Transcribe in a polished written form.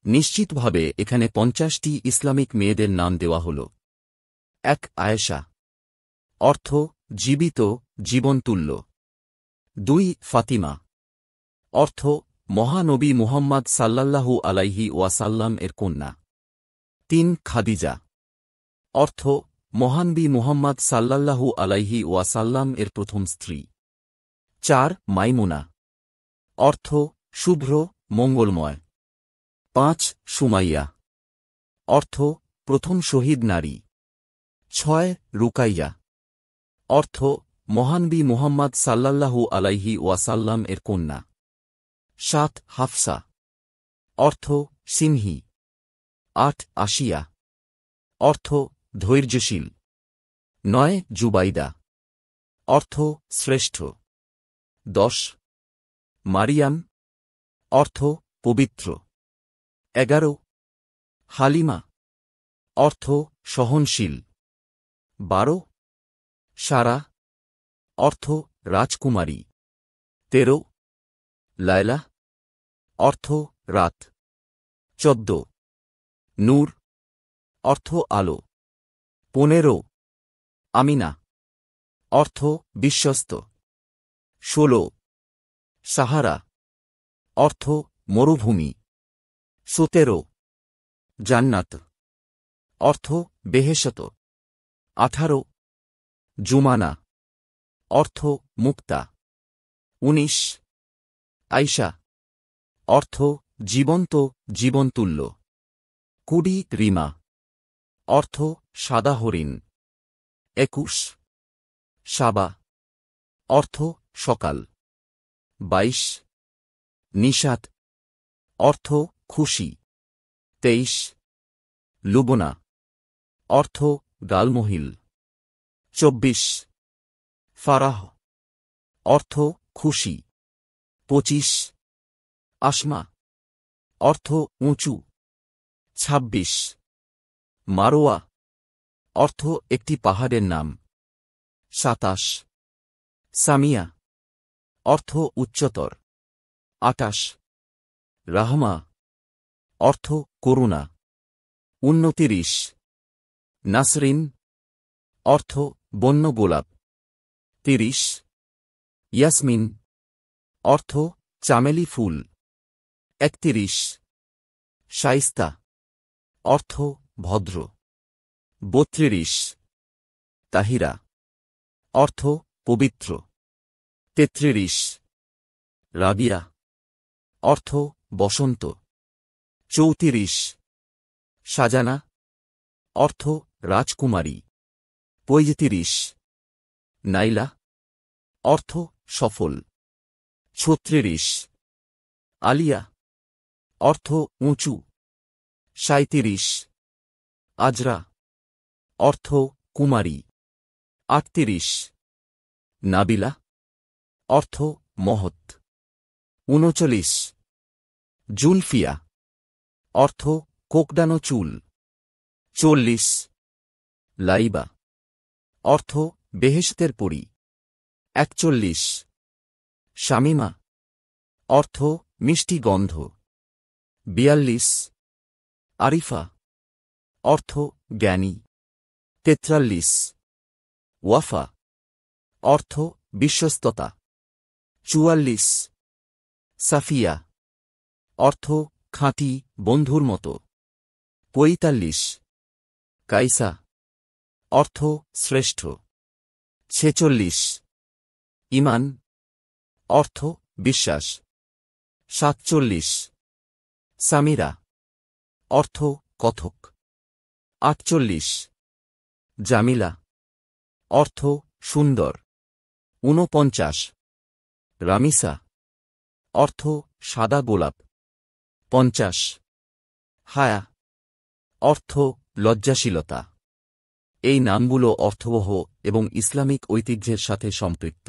নিশ্চিতভাবে এখানে 50টি ইসলামিক মেয়েদের নাম দেওয়া হল। 1 আয়েশা, অর্থ জীবিত, জীবনতুল্য। 2 ফাতিমা, অর্থ মহানবী মুহাম্মদ সাল্লাল্লাহু আলাইহি ওয়াসাল্লাম এর কন্যা। 3 খাদিজা, অর্থ মহানবী মুহাম্মদ সাল্লাল্লাহু আলাইহি ওয়াসাল্লাম এর প্রথম স্ত্রী। 4 মাইমুনা, অর্থ শুভ্র, মঙ্গলময়। 5 সুমাইয়া, অর্থ প্রথম শহীদ নারী। 6 রুকাইয়া, অর্থ মহানবী মুহাম্মদ সাল্লাল্লাহু আলাইহি ওয়াসাল্লাম এর কন্যা। 7 হাফসা, অর্থ সিংহী। 8 আশিয়া, অর্থ ধৈর্যশীল। 9 জুবাইদা, অর্থ শ্রেষ্ঠ। 10 মারিয়াম, অর্থ পবিত্র। 11 হালিমা, অর্থ সহনশীল। 12 সারা, অর্থ রাজকুমারী। 13 লায়লা, অর্থ রাত। 14 নূর, অর্থ আলো। 15 আমিনা, অর্থ বিশ্বস্ত। 16 সাহারা, অর্থ মরুভূমি। 17 জান্নাত, অর্থ বেহেশত। 18 জুমানা, অর্থ মুক্তা। 19 আয়শা, অর্থ জীবন্ত, জীবনতুল্য। 20 রিমা, অর্থ সাদা হরিণ। 21 সাবা, অর্থ সকাল। 22 নিশাত, অর্থ খুশি। 23 লুবনা, অর্থ গালমহিল। 24 ফারাহ, অর্থ খুশি। 25 আসমা, অর্থ উঁচু। 26 মারোয়া, অর্থ একটি পাহাড়ের নাম। 27 সামিয়া, অর্থ উচ্চতর। 28 রাহমা, অর্থ করুণা। 29 নাসরিন, অর্থ বন্য গোলাপ। 30 ইয়াসমিন, অর্থ চামেলি ফুল। 31 শাইস্তা, অর্থ ভদ্র। 32 তাহিরা, অর্থ পবিত্র। 33 রাবিয়া, অর্থ বসন্ত। 34 সাজানা, অর্থ রাজকুমারী। 35 নাইলা, অর্থ সফল। 36 আলিয়া, অর্থ উঁচু। 37 আজরা, অর্থ কুমারী। 38 নাবিলা, অর্থ মহৎ। 39 জুলফিয়া, অর্থ কোকড়ানো চুল। 40 লাইবা, অর্থ বেহেশতের পরী। 41 শামিমা, অর্থ মিষ্টি গন্ধ। 42 আরিফা, অর্থ জ্ঞানী। 43 ওয়াফা, অর্থ বিশ্বস্ততা। 44 সাফিয়া, অর্থ খাঁটি, বন্ধুর মতো। 45 কাইসা, অর্থ শ্রেষ্ঠ। 46 ঈমান, অর্থ বিশ্বাস। 47 সামিরা, অর্থ কথক। 48 জামিলা, অর্থ সুন্দর। 49 রামিসা, অর্থ সাদা গোলাপ। 50 হায়া, অর্থ লজ্জাশীলতা। এই নামগুলো অর্থবহ এবং ইসলামিক ঐতিহ্যের সাথে সম্পৃক্ত।